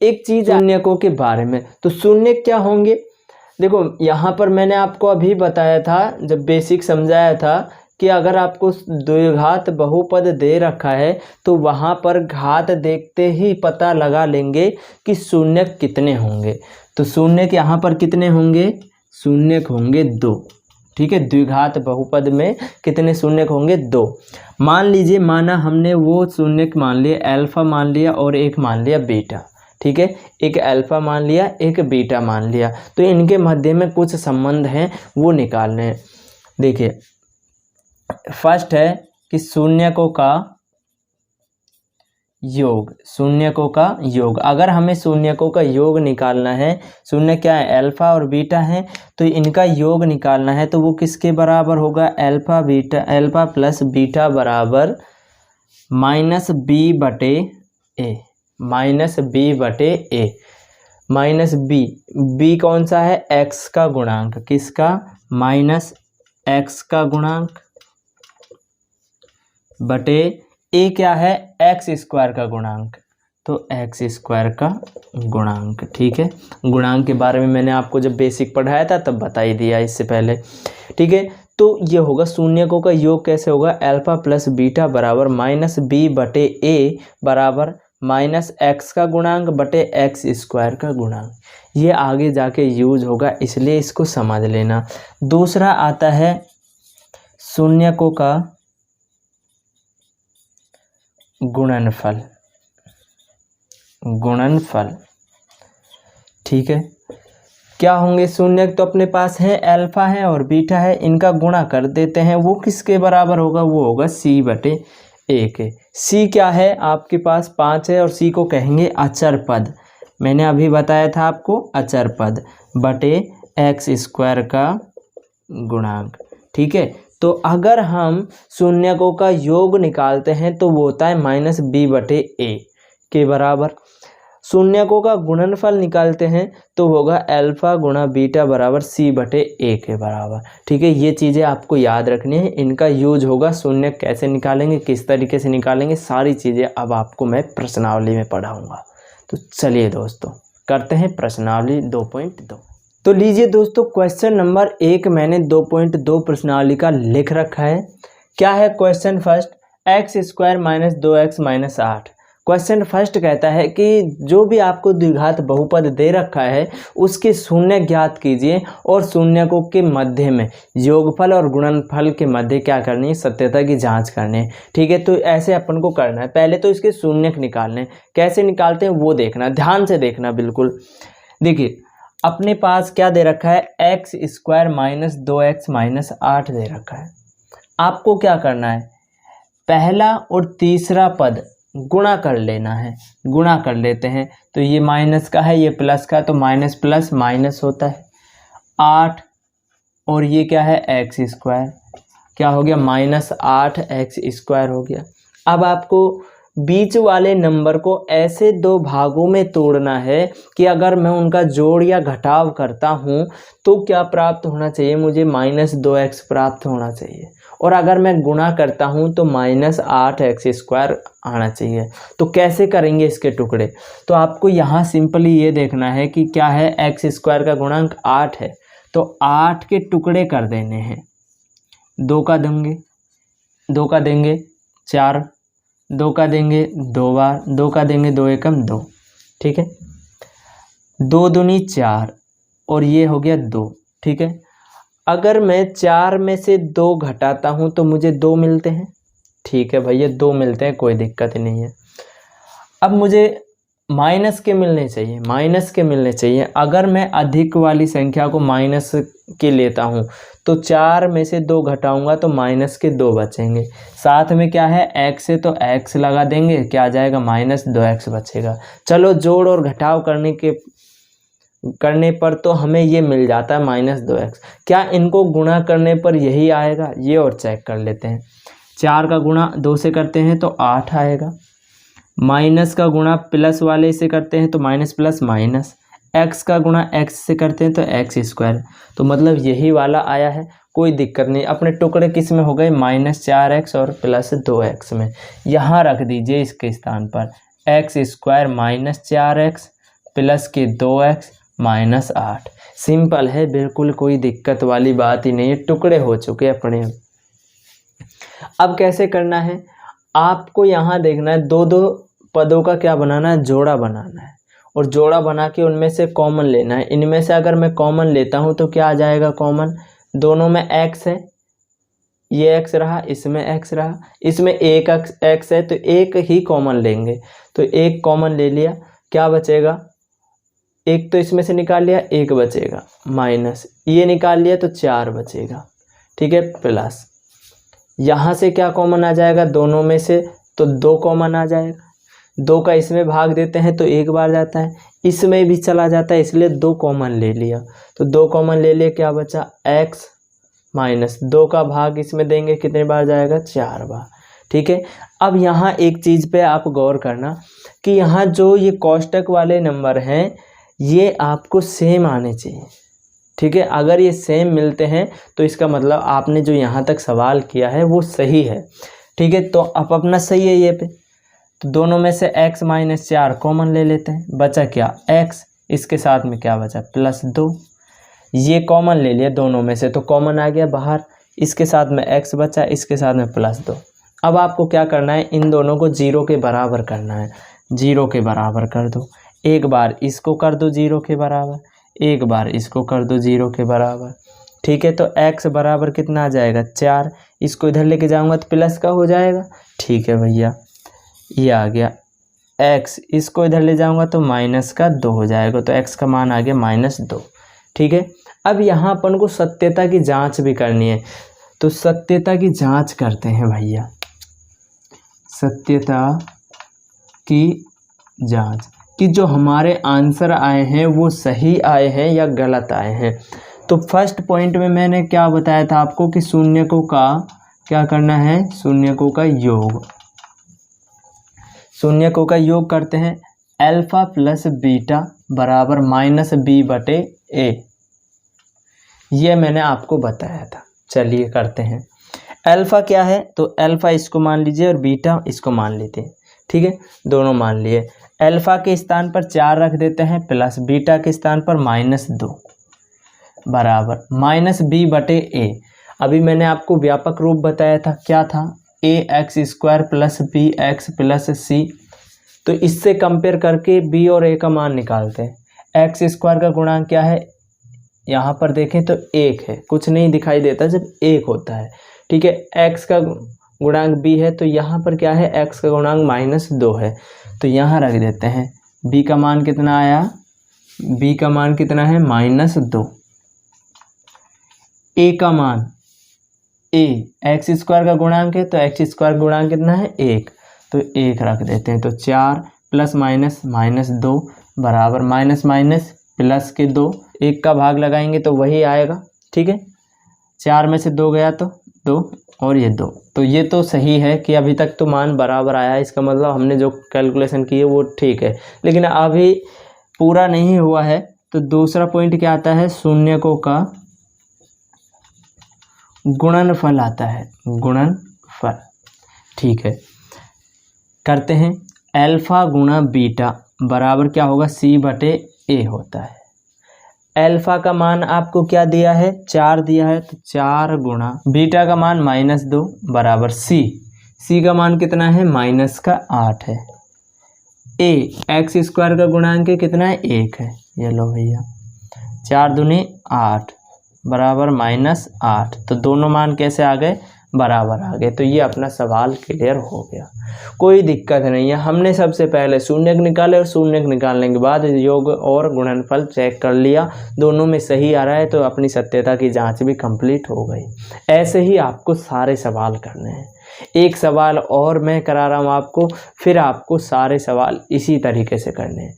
Speaker 1: एक चीज़ शून्यकों के बारे में, तो शून्य क्या होंगे, देखो यहाँ पर मैंने आपको अभी बताया था, जब बेसिक समझाया था कि अगर आपको द्विघात बहुपद दे रखा है तो वहाँ पर घात देखते ही पता लगा लेंगे कि शून्यक कितने होंगे। तो शून्यक यहाँ पर कितने होंगे, शून्यक होंगे 2। ठीक है, द्विघात बहुपद में कितने शून्यक होंगे, 2। मान लीजिए, माना हमने वो शून्यक मान लिया, अल्फा मान लिया और एक मान लिया बीटा। ठीक है, एक अल्फा मान लिया, एक बीटा मान लिया, तो इनके मध्य में कुछ संबंध हैं वो निकालने हैं। देखिए फर्स्ट है कि शून्यकों का योग, शून्यकों का योग। अगर हमें शून्यकों का योग निकालना है, शून्य क्या है अल्फा और बीटा है, तो इनका योग निकालना है तो वो किसके बराबर होगा, alpha beta, alpha plus beta बराबर -b/a, -b/a, -b, b कौन सा है, x का गुणांक, किसका, -x का गुणांक बटे a क्या है, x² का गुणांक, तो x² का गुणांक। ठीक है, गुणांक के बारे में मैंने आपको जब बेसिक पढ़ाया था तब बता ही दिया इससे पहले। ठीक है, तो ये होगा शून्यकों का योग कैसे होगा, अल्फा प्लस बीटा बराबर -b/a बराबर -x का गुणांक बटे x² का गुणांक। ये आगे जाके यूज होगा, इसलिए इसको समझ लेना। दूसरा आता है शून्यकों का गुणनफल, गुणनफल, ठीक है। क्या होंगे शून्यक तो अपने पास है, अल्फा है और बीटा है, इनका गुणा कर देते हैं। वो किसके बराबर होगा, वो होगा c/1 है। c क्या है आपके पास 5 है और c को कहेंगे अचर पद। मैंने अभी बताया था आपको अचर पद बटे x² का गुणांक, ठीक है। तो अगर हम शून्यकों का योग निकालते हैं तो वो होता है -b/a के बराबर। शून्यकों का गुणनफल निकालते हैं तो होगा अल्फा गुणा बीटा बराबर c/a के बराबर, ठीक है। ये चीज़ें आपको याद रखनी है, इनका यूज होगा। शून्य कैसे निकालेंगे, किस तरीके से निकालेंगे, सारी चीज़ें अब आपको मैं प्रश्नावली में पढ़ाऊँगा। तो चलिए दोस्तों करते हैं प्रश्नावली 2.2। तो लीजिए दोस्तों क्वेश्चन नंबर 1 मैंने 2.2 प्रश्नावली का लिख रखा है। क्या है question first, x² - 2x - 8। Question first कहता है कि जो भी आपको द्विघात बहुपद दे रखा है उसके शून्य ज्ञात कीजिए और शून्यकों के मध्य में योगफल और गुणनफल के मध्य क्या करनी है, सत्यता की जांच करनी है, ठीक है। तो ऐसे अपन को करना है। पहले तो इसके शून्यक निकालने, कैसे निकालते हैं वो देखना, ध्यान से देखना बिल्कुल। देखिए अपने पास क्या दे रखा है, x² - 2x - 8 दे रखा है। आपको क्या करना है, पहला और तीसरा पद गुणा कर लेना है। गुणा कर लेते हैं तो ये माइनस का है, ये प्लस का, तो माइनस प्लस माइनस होता है 8 और ये क्या है x², क्या हो गया -8x² हो गया। अब आपको बीच वाले नंबर को ऐसे दो भागों में तोड़ना है कि अगर मैं उनका जोड़ या घटाव करता हूँ तो क्या प्राप्त होना चाहिए, मुझे -2x प्राप्त होना चाहिए। और अगर मैं गुणा करता हूँ तो -8x² आना चाहिए। तो कैसे करेंगे इसके टुकड़े, तो आपको यहाँ सिंपली ये देखना है कि क्या है, x² का गुणांक 8 है तो 8 के टुकड़े कर देने हैं। 2 का देंगे 2 का देंगे 4, 2 का देंगे 2 बार, 2 का देंगे 2 एकम 2, ठीक है। 2 दूनी 4 और ये हो गया 2, ठीक है। अगर मैं 4 में से 2 घटाता हूँ तो मुझे 2 मिलते हैं, ठीक है भैया 2 मिलते हैं, कोई दिक्कत नहीं है। अब मुझे माइनस के मिलने चाहिए, माइनस के मिलने चाहिए। अगर मैं अधिक वाली संख्या को माइनस के लेता हूँ तो 4 में से 2 घटाऊंगा तो माइनस के 2 बचेंगे। साथ में क्या है x है तो x लगा देंगे, क्या आ जाएगा -2x बचेगा। चलो जोड़ और घटाव करने पर तो हमें ये मिल जाता है -2x। क्या इनको गुणा करने पर यही आएगा, ये और चेक कर लेते हैं। 4 का गुणा 2 से करते हैं तो 8 आएगा, माइनस का गुणा प्लस वाले से करते हैं तो माइनस प्लस माइनस, x का गुणा x से करते हैं तो x², तो मतलब यही वाला आया है, कोई दिक्कत नहीं। अपने टुकड़े किस में हो गए, -4x और +2x में। यहाँ रख दीजिए इसके स्थान पर x² - 4x प्लस के 2x -8। सिंपल है बिल्कुल, कोई दिक्कत वाली बात ही नहीं है, टुकड़े हो चुके अपने। अब कैसे करना है, आपको यहाँ देखना है, दो दो पदों का क्या बनाना है, जोड़ा बनाना है। और जोड़ा बना के उनमें से कॉमन लेना है। इनमें से अगर मैं कॉमन लेता हूँ तो क्या आ जाएगा कॉमन, दोनों में x है, ये x रहा, इसमें x रहा, इसमें एक x है तो एक ही कॉमन लेंगे। तो एक कॉमन ले लिया, क्या बचेगा, एक तो इसमें से निकाल लिया, एक बचेगा, माइनस ये निकाल लिया तो 4 बचेगा, ठीक है, प्लस यहाँ से क्या कॉमन आ जाएगा, दोनों में से तो 2 कॉमन आ जाएगा। 2 का इसमें भाग देते हैं तो एक बार जाता है, इसमें भी चला जाता है, इसलिए 2 कॉमन ले लिया। तो 2 कॉमन ले लिए, क्या बचा x माइनस 2 का भाग इसमें देंगे, कितने बार जाएगा, 4 बार, ठीक है। अब यहाँ एक चीज़ पे आप गौर करना कि यहाँ जो ये कोष्टक वाले नंबर हैं ये आपको सेम आने चाहिए, ठीक है। अगर ये सेम मिलते हैं तो इसका मतलब आपने जो यहाँ तक सवाल किया है वो सही है, ठीक है। तो अब अपना सही है ये पे, तो दोनों में से x - 4 कॉमन ले लेते हैं, बचा क्या x, इसके साथ में क्या बचा +2, ये कॉमन ले लिया दोनों में से तो कॉमन आ गया बाहर, इसके साथ में x बचा, इसके साथ में +2। अब आपको क्या करना है, इन दोनों को 0 के बराबर करना है। 0 के बराबर कर दो, एक बार इसको कर दो 0 के बराबर, एक बार इसको कर दो 0 के बराबर, ठीक है। तो x बराबर कितना आ जाएगा 4, इसको इधर लेके जाऊंगा तो प्लस का हो जाएगा। ठीक है भैया, ये आ गया x, इसको इधर ले जाऊंगा तो माइनस का 2 हो जाएगा। तो x का मान आ गया -2। ठीक है। अब यहाँ अपन को सत्यता की जांच भी करनी है, तो सत्यता की जांच करते हैं भैया। सत्यता की जांच कि जो हमारे आंसर आए हैं वो सही आए हैं या गलत आए हैं। तो फर्स्ट पॉइंट में मैंने क्या बताया था आपको कि शून्यकों का क्या करना है, शून्यकों का योग। शून्यकों का योग करते हैं। अल्फा प्लस बीटा बराबर -b/a, ये मैंने आपको बताया था। चलिए करते हैं। अल्फा क्या है, तो अल्फा इसको मान लीजिए और बीटा इसको मान लेते हैं। ठीक है, दोनों मान लिए। अल्फा के स्थान पर 4 रख देते हैं प्लस बीटा के स्थान पर -2 बराबर -b/a। अभी मैंने आपको व्यापक रूप बताया था, क्या था, ax² + bx + c। तो इससे कंपेयर करके b और a का मान निकालते हैं। x² का गुणांक क्या है, यहाँ पर देखें तो 1 है, कुछ नहीं दिखाई देता जब 1 होता है। ठीक है, x का गुणांक b है, तो यहाँ पर क्या है, x का गुणांक -2 है, तो यहाँ रख देते हैं। b का मान कितना आया, b का मान कितना है -2। a का मान, a x² का गुणांक है, तो x² का गुणांक कितना है 1, तो 1 रख देते हैं। तो 4 + -2 बराबर माइनस प्लस के 2, 1 का भाग लगाएंगे तो वही आएगा। ठीक है, 4 में से 2 गया तो 2 और ये 2, तो ये तो सही है कि अभी तक तो मान बराबर आया है, इसका मतलब हमने जो कैलकुलेशन की है वो ठीक है। लेकिन अभी पूरा नहीं हुआ है, तो दूसरा पॉइंट क्या आता है, शून्यकों का गुणनफल आता है, गुणनफल। ठीक है, करते हैं। अल्फा गुणा बीटा बराबर क्या होगा, c/a होता है। अल्फा का मान आपको क्या दिया है, 4 दिया है, तो 4 गुणा बीटा का मान -2 बराबर c का मान कितना है, -8 है। a x² का गुणांक कितना है, 1 है। ये लो भैया, 4 दूनी 8 बराबर -8, तो दोनों मान कैसे आ गए, बराबर आ गए। तो ये अपना सवाल क्लियर हो गया, कोई दिक्कत नहीं है। हमने सबसे पहले शून्यक निकाले और शून्यक निकालने के बाद योग और गुणनफल चेक कर लिया, दोनों में सही आ रहा है, तो अपनी सत्यता की जांच भी कंप्लीट हो गई। ऐसे ही आपको सारे सवाल करने हैं। एक सवाल और मैं करा रहा हूँ आपको, फिर आपको सारे सवाल इसी तरीके से करने हैं।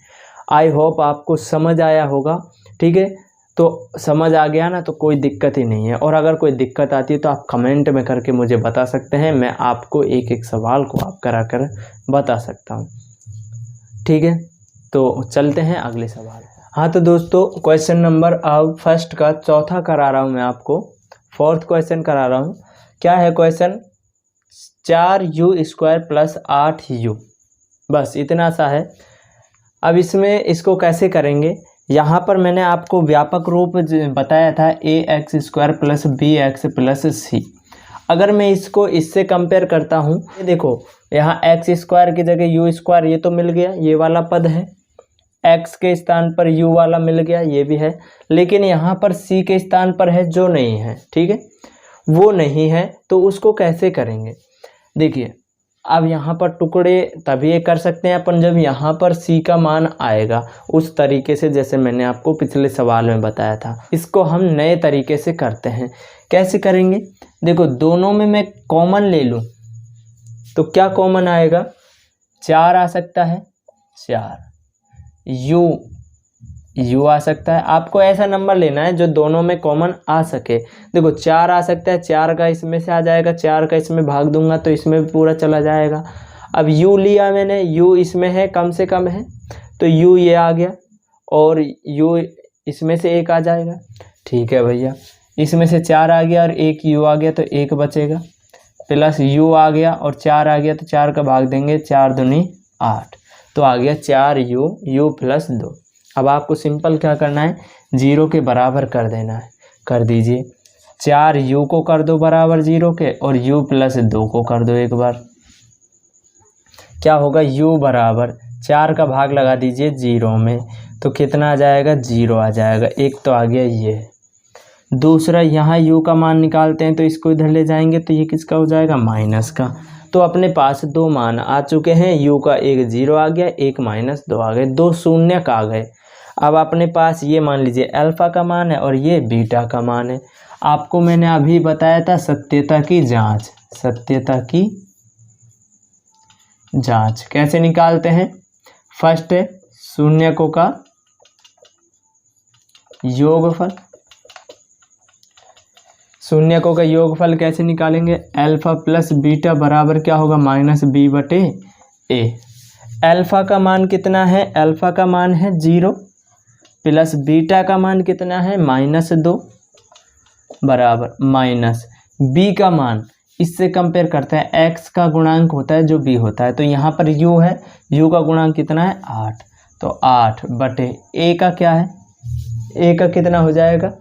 Speaker 1: आई होप आपको समझ आया होगा। ठीक है, तो समझ आ गया ना, तो कोई दिक्कत ही नहीं है। और अगर कोई दिक्कत आती है तो आप कमेंट में करके मुझे बता सकते हैं, मैं आपको एक एक सवाल को आप करा कर बता सकता हूँ। ठीक है, तो चलते हैं अगले सवाल। हाँ तो दोस्तों, क्वेश्चन नंबर अब फर्स्ट का चौथा करा रहा हूँ मैं आपको, 4th क्वेश्चन करा रहा हूँ। क्या है क्वेश्चन, 4u² + 8u, बस इतना सा है। अब इसमें इसको कैसे करेंगे, यहाँ पर मैंने आपको व्यापक रूप बताया था ax² + bx + c। अगर मैं इसको इससे कंपेयर करता हूँ, देखो यहाँ x² की जगह u², ये तो मिल गया, ये वाला पद है। x के स्थान पर u वाला मिल गया, ये भी है। लेकिन यहाँ पर c के स्थान पर है जो नहीं है, ठीक है, वो नहीं है, तो उसको कैसे करेंगे। देखिए, अब यहाँ पर टुकड़े तभी कर सकते हैं अपन जब यहाँ पर c का मान आएगा, उस तरीके से जैसे मैंने आपको पिछले सवाल में बताया था। इसको हम नए तरीके से करते हैं। कैसे करेंगे, देखो दोनों में मैं कॉमन ले लूँ तो क्या कॉमन आएगा, 4 आ सकता है, 4 u आ सकता है। आपको ऐसा नंबर लेना है जो दोनों में कॉमन आ सके। देखो 4 आ सकता है, 4 का इसमें से आ जाएगा, 4 का इसमें भाग दूंगा तो इसमें भी पूरा चला जाएगा। अब u लिया मैंने, u इसमें है, कम से कम है, तो u ये आ गया और u इसमें से 1 आ जाएगा। ठीक है भैया, इसमें से 4 आ गया और 1 u आ गया, तो 1 बचेगा, प्लस u आ गया और 4 आ गया, तो 4 का भाग देंगे, 4 दूनी 8, तो आ गया 4u, u + 2। अब आपको सिंपल क्या करना है, 0 के बराबर कर देना है, कर दीजिए। 4u को कर दो बराबर 0 के और u + 2 को कर दो एक बार। क्या होगा, u बराबर 4 का भाग लगा दीजिए 0 में, तो कितना आ जाएगा, 0 आ जाएगा। एक तो आ गया ये, दूसरा यहाँ u का मान निकालते हैं तो इसको इधर ले जाएंगे तो ये किसका हो जाएगा, माइनस का। तो अपने पास दो मान आ चुके हैं, u का एक 0 आ गया, एक -2 आ गए, दो शून्यक आ गए। अब अपने पास ये मान लीजिए अल्फ़ा का मान है और ये बीटा का मान है। आपको मैंने अभी बताया था सत्यता की जांच, सत्यता की जांच कैसे निकालते हैं। फर्स्ट है शून्यकों का योगफल, शून्यकों का योगफल कैसे निकालेंगे, अल्फ़ा प्लस बीटा बराबर क्या होगा, -b/a। अल्फ़ा का मान कितना है, अल्फ़ा का मान है 0 प्लस बीटा का मान कितना है -2 बराबर माइनस b का मान, इससे कंपेयर करते हैं, x का गुणांक होता है जो b होता है, तो यहाँ पर u है, u का गुणांक कितना है 8, तो 8/a का क्या है, a का कितना हो जाएगा,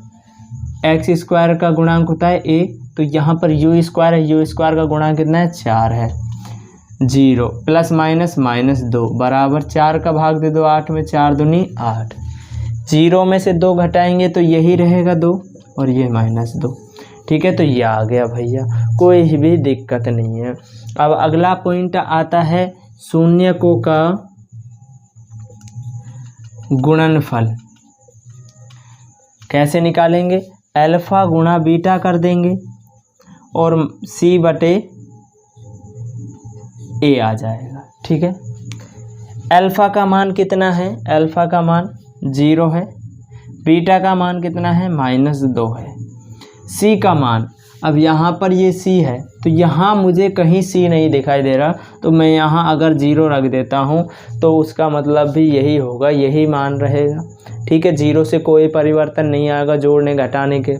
Speaker 1: x² का गुणांक होता है a, तो यहाँ पर u² है, u² का गुणांक कितना है 4 है। 0 प्लस माइनस -2 बराबर 4 का भाग दे दो 8 में, 4 दूनी 8। 0 में से 2 घटाएंगे तो यही रहेगा 2 और ये -2। ठीक है, तो ये आ गया भैया, कोई भी दिक्कत नहीं है। अब अगला पॉइंट आता है शून्यकों का गुणनफल। कैसे निकालेंगे, अल्फ़ा गुणा बीटा कर देंगे और c/a आ जाएगा। ठीक है, अल्फ़ा का मान कितना है, अल्फ़ा का मान 0 है, बीटा का मान कितना है -2 है, c का मान, अब यहाँ पर ये c है तो यहाँ मुझे कहीं c नहीं दिखाई दे रहा, तो मैं यहाँ अगर 0 रख देता हूँ तो उसका मतलब भी यही होगा, यही मान रहेगा। ठीक है, 0 से कोई परिवर्तन नहीं आएगा जोड़ने घटाने के,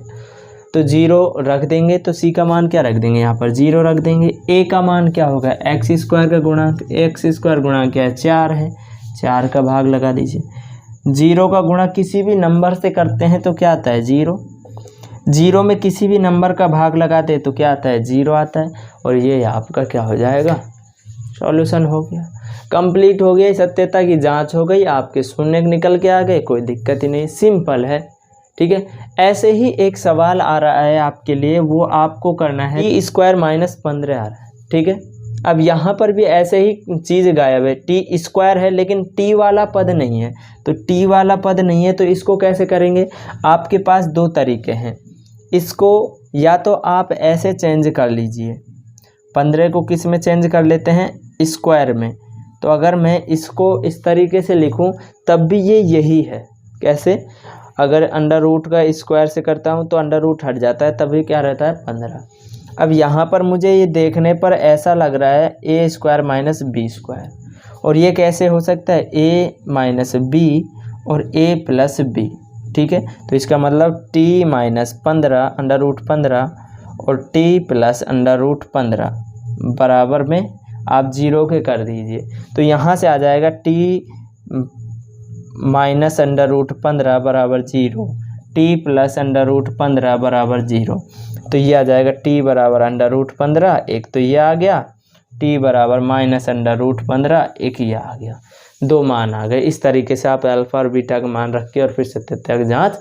Speaker 1: तो 0 रख देंगे, तो c का मान क्या रख देंगे, यहाँ पर 0 रख देंगे। a का मान क्या होगा, x² का गुणांक, x² गुणांक क्या है 4 है, 4 का भाग लगा दीजिए। 0 का गुणा किसी भी नंबर से करते हैं तो क्या आता है 0, 0 में किसी भी नंबर का भाग लगाते हैं तो क्या आता है 0 आता है, और ये आपका क्या हो जाएगा, सॉल्यूशन हो गया, कंप्लीट हो गया, सत्यता की जांच हो गई, आपके शून्य निकल के आ गए, कोई दिक्कत ही नहीं, सिंपल है। ठीक है, ऐसे ही एक सवाल आ रहा है आपके लिए, वो आपको करना है, t² -15 आ रहा है। ठीक है, अब यहाँ पर भी ऐसे ही चीज़ गायब है, t² है लेकिन t वाला पद नहीं है, तो t वाला पद नहीं है तो इसको कैसे करेंगे, आपके पास दो तरीके हैं, इसको या तो आप ऐसे चेंज कर लीजिए, 15 को किस में चेंज कर लेते हैं, स्क्वायर में, तो अगर मैं इसको इस तरीके से लिखूं तब भी ये यही है। कैसे, अगर अंडर रूट का स्क्वायर से करता हूं तो अंडर रूट हट जाता है, तभी क्या रहता है 15। अब यहाँ पर मुझे ये देखने पर ऐसा लग रहा है a² - b², और ये कैसे हो सकता है, a - b और a + b। ठीक है, तो इसका मतलब t - 15 √15 और t + √15 बराबर में आप 0 के कर दीजिए, तो यहाँ से आ जाएगा t - √15 बराबर 0, t + √15 बराबर 0, तो ये आ जाएगा t बराबर √15, एक तो ये आ गया, t बराबर -√15, एक ये आ गया, दो मान आ गए। इस तरीके से आप अल्फ़ा और बीटा का मान रख के और फिर सत्यता की जांच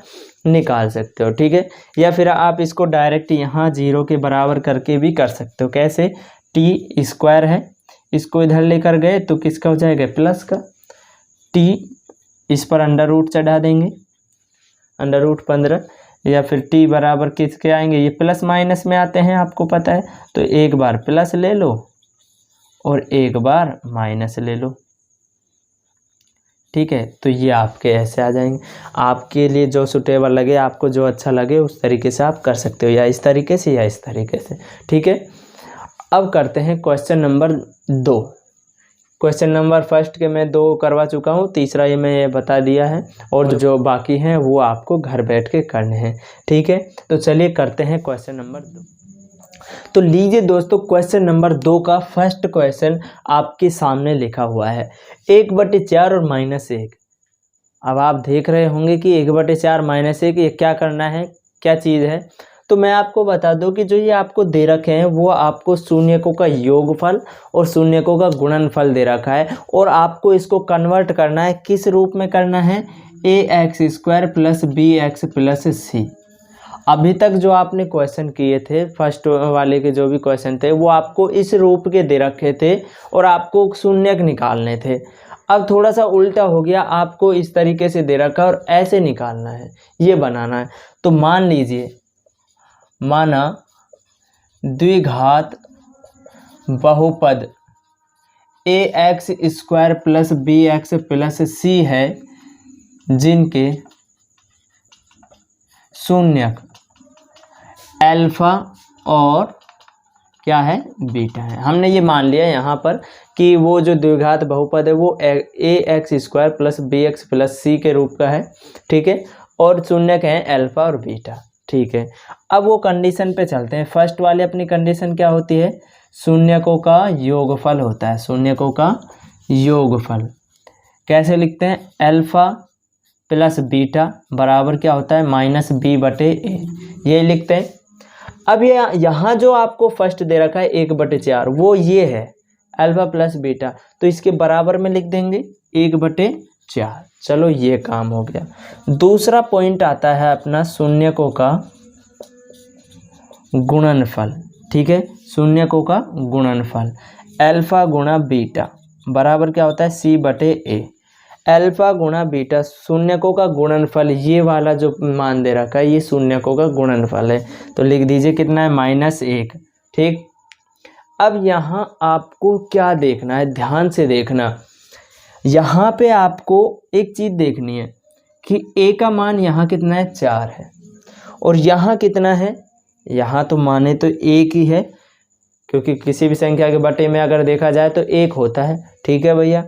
Speaker 1: निकाल सकते हो। ठीक है, या फिर आप इसको डायरेक्ट यहाँ 0 के बराबर करके भी कर सकते हो। कैसे, t² है, इसको इधर लेकर गए तो किसका हो जाएगा, प्लस का, t इस पर अंडर रूट चढ़ा देंगे, √15, या फिर t बराबर किसके आएंगे, ये प्लस माइनस में आते हैं आपको पता है, तो एक बार प्लस ले लो और एक बार माइनस ले लो। ठीक है, तो ये आपके ऐसे आ जाएंगे, आपके लिए जो सूटेबल लगे, आपको जो अच्छा लगे उस तरीके से आप कर सकते हो, या इस तरीके से या इस तरीके से। ठीक है, अब करते हैं question number 2। Question number first के मैं 2 करवा चुका हूँ, तीसरा ये मैं बता दिया है, और जो बाकी हैं वो आपको घर बैठ के करने हैं। ठीक है, तो चलिए करते हैं क्वेश्चन नंबर 2। तो लीजिए दोस्तों, क्वेश्चन नंबर 2 का फर्स्ट क्वेश्चन आपके सामने लिखा हुआ है 1/4 और -1। अब आप देख रहे होंगे कि 1/4 -1 ये क्या करना है, क्या चीज़ है। तो मैं आपको बता दूं कि जो ये आपको दे रखे हैं वो आपको शून्यकों का योगफल और शून्यकों का गुणनफल दे रखा है, और आपको इसको कन्वर्ट करना है, किस रूप में करना है, ax² + bx + c। अभी तक जो आपने क्वेश्चन किए थे फर्स्ट वाले के जो भी क्वेश्चन थे वो आपको इस रूप के दे रखे थे और आपको शून्यक निकालने थे। अब थोड़ा सा उल्टा हो गया, आपको इस तरीके से दे रखा और ऐसे निकालना है, ये बनाना है। तो मान लीजिए, माना द्विघात बहुपद ax square plus bx plus c है जिनके शून्यक अल्फा और क्या है बीटा है। हमने ये मान लिया यहाँ पर कि वो जो द्विघात बहुपद है वो ax square plus bx plus c के रूप का है, ठीक है, और शून्यक है अल्फा और बीटा, ठीक है। अब वो कंडीशन पे चलते हैं। फर्स्ट वाली अपनी कंडीशन क्या होती है, शून्यकों का योगफल होता है। शून्यकों का योगफल कैसे लिखते हैं, अल्फा प्लस बीटा बराबर क्या होता है माइनस बी बटे ए, ये लिखते हैं। अब ये यहाँ जो आपको फर्स्ट दे रखा है 1/4 वो ये है अल्फा प्लस बीटा, तो इसके बराबर में लिख देंगे 1/4। चलो ये काम हो गया। दूसरा पॉइंट आता है अपना शून्यकों का गुणनफल, ठीक है, शून्यकों का गुणनफल अल्फा गुणा बीटा बराबर क्या होता है c/a। अल्फा गुणा बीटा शून्यकों का गुणनफल, ये वाला जो मान दे रखा है ये शून्यकों का गुणनफल है, तो लिख दीजिए कितना है -1, ठीक। अब यहाँ आपको क्या देखना है, ध्यान से देखना। यहाँ पे आपको एक चीज़ देखनी है कि a का मान यहाँ कितना है 4 है और यहाँ कितना है, यहाँ तो माने तो 1 ही है क्योंकि किसी भी संख्या के बटे में अगर देखा जाए तो 1 होता है, ठीक है भैया।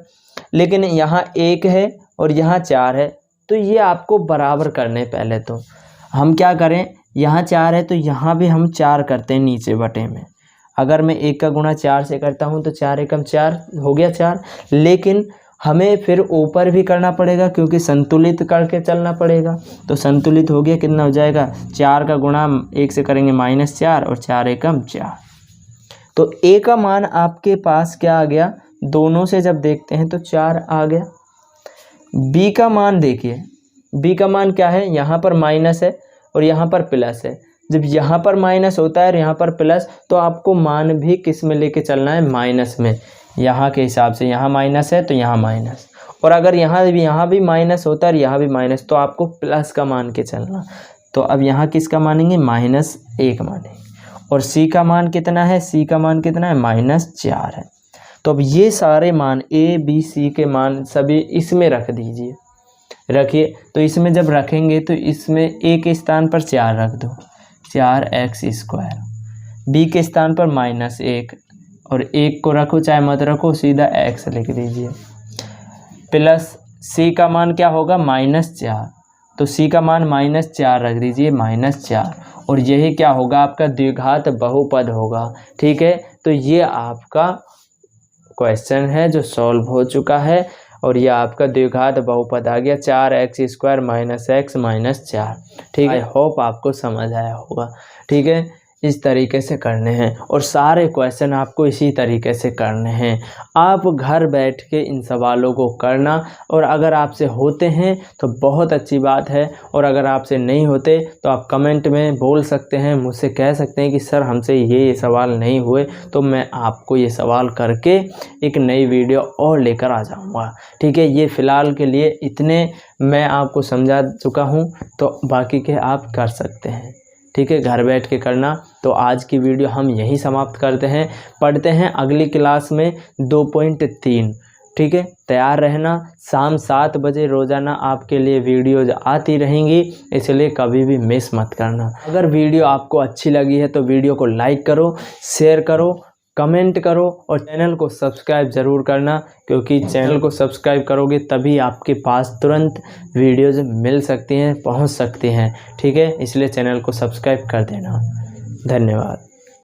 Speaker 1: लेकिन यहाँ 1 है और यहाँ 4 है, तो ये आपको बराबर करने। पहले तो हम क्या करें, यहाँ 4 है तो यहाँ भी हम 4 करते हैं नीचे बटे में। अगर मैं 1 का गुणा 4 से करता हूँ तो 4 एकम 4 हो गया 4, लेकिन हमें फिर ऊपर भी करना पड़ेगा क्योंकि संतुलित करके चलना पड़ेगा। तो संतुलित हो गया, कितना हो जाएगा 4 का गुणा 1 से करेंगे -4 और 4 एकम 4। तो a का मान आपके पास क्या आ गया, दोनों से जब देखते हैं तो 4 आ गया। b का मान देखिए, b का मान क्या है, यहाँ पर माइनस है और यहाँ पर प्लस है। जब यहाँ पर माइनस होता है और यहाँ पर प्लस, तो आपको मान भी किस में लेके चलना है, माइनस में। यहाँ के हिसाब से यहाँ माइनस है तो यहाँ माइनस, और अगर यहाँ भी माइनस होता है और यहाँ भी माइनस, तो आपको प्लस का मान के चलना। तो अब यहाँ किसका मानेंगे, -1 मानेंगे। और c का मान कितना है, c का मान कितना है -4 है। तो अब ये सारे मान a b c के मान सभी इसमें रख दीजिए, रखिए। तो इसमें जब रखेंगे तो इसमें a के स्थान पर 4 रख दो, 4x स्क्वायर, b के स्थान पर -1 और 1 को रखो चाहे मत रखो, सीधा x लिख दीजिए, प्लस c का मान क्या होगा -4, तो c का मान -4 रख दीजिए, -4, और यही क्या होगा आपका द्विघात बहुपद होगा, ठीक है। तो ये आपका क्वेश्चन है जो सॉल्व हो चुका है और ये आपका द्विघात बहुपद आ गया 4x स्क्वायर -x -4, ठीक है। आई होप आपको समझ आया होगा, ठीक है। इस तरीके से करने हैं और सारे क्वेश्चन आपको इसी तरीके से करने हैं। आप घर बैठ के इन सवालों को करना, और अगर आपसे होते हैं तो बहुत अच्छी बात है, और अगर आपसे नहीं होते तो आप कमेंट में बोल सकते हैं, मुझसे कह सकते हैं कि सर हमसे ये सवाल नहीं हुए, तो मैं आपको ये सवाल करके एक नई वीडियो और लेकर आ जाऊँगा, ठीक है। ये फ़िलहाल के लिए इतने मैं आपको समझा चुका हूँ, तो बाकी के आप कर सकते हैं, ठीक है, घर बैठ के करना। तो आज की वीडियो हम यहीं समाप्त करते हैं, पढ़ते हैं अगली क्लास में 2.3, ठीक है। तैयार रहना, शाम 7 बजे रोज़ाना आपके लिए वीडियोज आती रहेंगी, इसलिए कभी भी मिस मत करना। अगर वीडियो आपको अच्छी लगी है तो वीडियो को लाइक करो, शेयर करो, कमेंट करो और चैनल को सब्सक्राइब ज़रूर करना, क्योंकि चैनल को सब्सक्राइब करोगे तभी आपके पास तुरंत वीडियोज़ मिल सकती हैं, पहुंच सकती हैं, ठीक है। इसलिए चैनल को सब्सक्राइब कर देना। धन्यवाद।